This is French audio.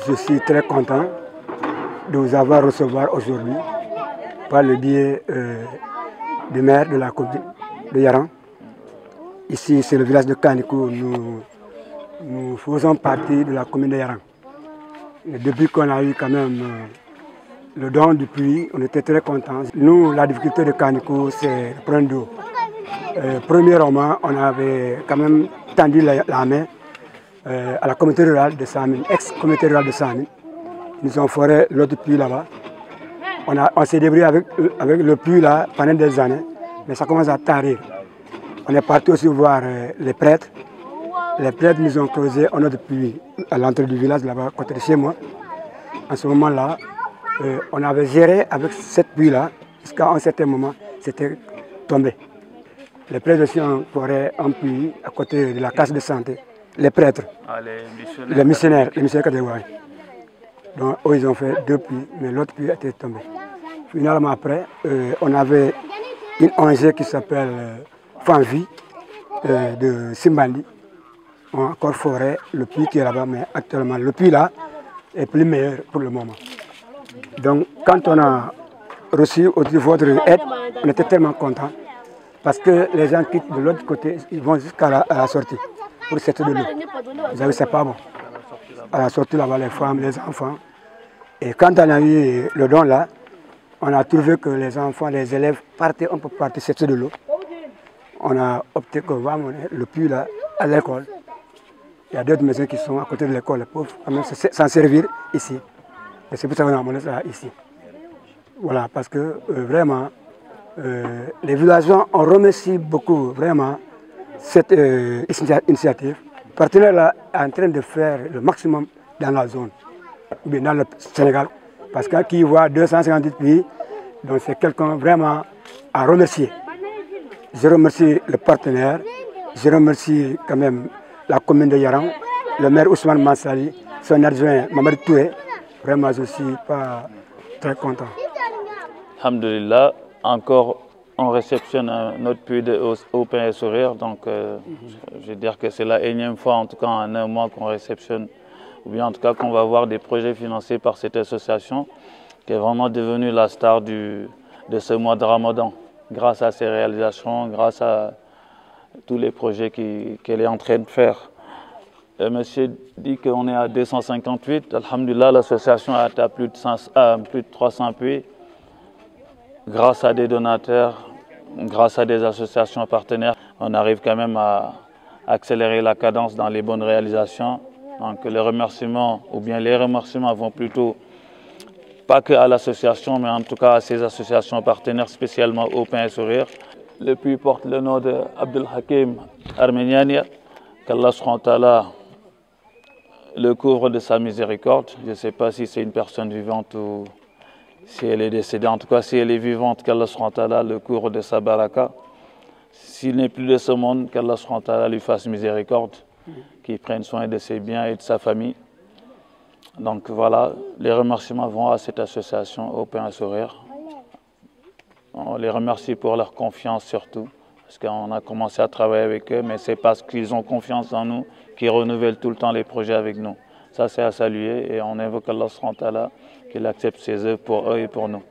Je suis très content de vous avoir recevoir aujourd'hui par le biais du maire de la commune de Yaran. Ici, c'est le village de Kanikou. Nous faisons partie de la commune de Yaran. Et depuis qu'on a eu quand même le don du puits, on était très contents. Nous, la difficulté de Kanikou, c'est le problème d'eau. Premièrement, on avait quand même tendu la main à la communauté rurale de Samin, ex-communauté rurale de Samin. Nous avons foré l'autre puits là-bas. On s'est débrouillé avec le puits là pendant des années, mais ça commence à tarir. On est parti aussi voir les prêtres. Les prêtres nous ont creusé un autre puits à l'entrée du village là-bas, à côté de chez moi. En ce moment-là, on avait géré avec cette puits là, jusqu'à un certain moment, c'était tombé. Les prêtres aussi ont foré un puits à côté de la case de santé. Les prêtres, les missionnaires Kadewai. Donc, eux, ils ont fait 2 puits, mais l'autre puits était tombé. Finalement, après, on avait une ONG qui s'appelle Fanvi de Simbandi. On a encore foré le puits qui est là-bas, mais actuellement, le puits là est plus meilleur pour le moment. Donc, quand on a reçu votre aide, on était tellement contents parce que les gens quittent de l'autre côté, ils vont jusqu'à la sortie pour sortir de l'eau. Vous savez, c'est pas bon. À la sortie là-bas, les femmes, les enfants. Et quand on a eu le don là, on a trouvé que les enfants, les élèves partaient, on peut partir sortir de l'eau. On a opté qu'on va mener le puits là à l'école. Il y a d'autres maisons qui sont à côté de l'école, les pauvres, s'en servir ici. Et c'est pour ça qu'on a amené ça ici. Voilà, parce que vraiment, les villageois, on remercie beaucoup vraiment cette initiative. Le partenaire là est en train de faire le maximum dans la zone, ou bien dans le Sénégal. Parce que qui voit 258 pays, donc c'est quelqu'un vraiment à remercier. Je remercie le partenaire, je remercie quand même la commune de Yaran, le maire Ousmane Mansali, son adjoint Mamadou Toué. Vraiment, je ne suis pas très content. Alhamdulillah, encore on réceptionne notre puits au pain et sourire. Donc, je veux dire que c'est la énième fois, en tout cas en un mois, qu'on réceptionne, ou bien en tout cas qu'on va voir des projets financés par cette association, qui est vraiment devenue la star de ce mois de Ramadan, grâce à ses réalisations, grâce à tous les projets qu'elle est en train de faire. Monsieur dit qu'on est à 258. Alhamdulillah, l'association a atteint plus de 300 puits. Grâce à des donateurs, grâce à des associations partenaires, on arrive quand même à accélérer la cadence dans les bonnes réalisations. Donc les remerciements, ou bien les remerciements vont plutôt, pas que à l'association, mais en tout cas à ces associations partenaires, spécialement au Pain et Sourire. Le puits porte le nom d'Abdel Hakim Arméniania, qu'Allah subhanahu wa ta'ala le couvre de sa miséricorde. Je ne sais pas si c'est une personne vivante ou si elle est décédée. En tout cas, si elle est vivante, qu'Allah subhanahu wa ta'ala le couvre de sa baraka. S'il n'est plus de ce monde, qu'Allah subhanahu wa ta'ala lui fasse miséricorde, qu'il prenne soin de ses biens et de sa famille. Donc voilà, les remerciements vont à cette association au Pain et Sourire. On les remercie pour leur confiance surtout, parce qu'on a commencé à travailler avec eux, mais c'est parce qu'ils ont confiance en nous qu'ils renouvellent tout le temps les projets avec nous. Ça, c'est à saluer et on invoque Allah subhanahu wa ta'ala qu'il accepte ses œuvres pour eux et pour nous.